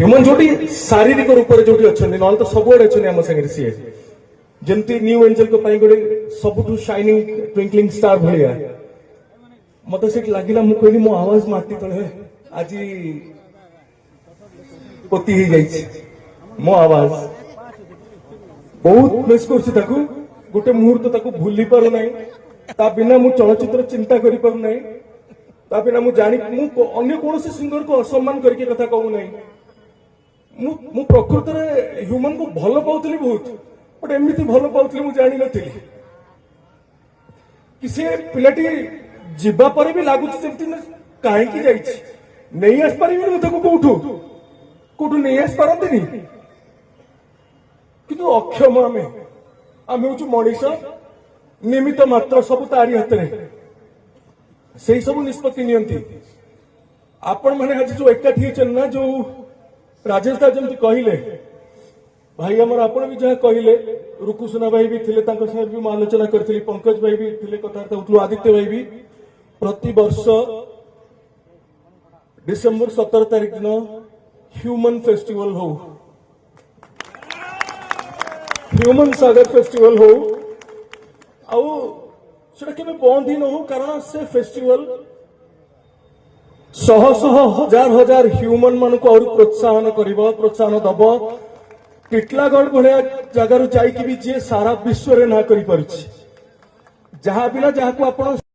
human जोटी शारीरिक रूप से जोटी अच्छा ना तो सबुआड़े अच्छे आम सागर सी जमती न्यू एंजल को गोटे सबुठ शाइनिंग ट्विंकलिंग स्टार भाया मत से लगे मुझे मो आवाज माटी तले आज पोती मो आवाज बहुत मिस कर गोटे मुहूर्त भूली पार ना ता बिना मु चलचित्र चिंता करि पार ना ता बिना मु जानी मु अन्य कौन सिंगर को असम्मान करके कथा कहू ना मु प्रकृत रे ह्यूमन को भल पाउतली बहुत बट एमती भल पाउतली मु जानी नथिली कि से पिलाटी जीवा पर भी लागुच जेमती कहीं जाइछि नहीं आस पारिबे मु ताको कोठू नहीं आस पारंतिनी किंतु अक्षम आमे हूँ मनीष निमित्त मात्र सब तारी हाथ में से सब निष्पत्ति नियंती आपण मैंने आज जो एकाठी ना जो राजेश दा जमी कहले भाई आमर आपण भी जहाँ कहले रुकुसुना भाई भी थे साथ भी आलोचना करी पंकज भाई भी थे कथबार्ता होती आदित्य भाई भी प्रति वर्ष डिसेम्बर 17 तारीख दिन ह्यूमन फेस्टिवल हो ह्यूमन सागर फेस्टिवल हो आउ बंद ही न हो कारण से फेस्टिवल शह शह हजार हजार ह्यूमन मान को और प्रोत्साहन प्रोत्साहन दब टिटलागढ़ भाया जगार जाकि भी जी सारा विश्व ना करी जहाँ बिना जहाँ को आप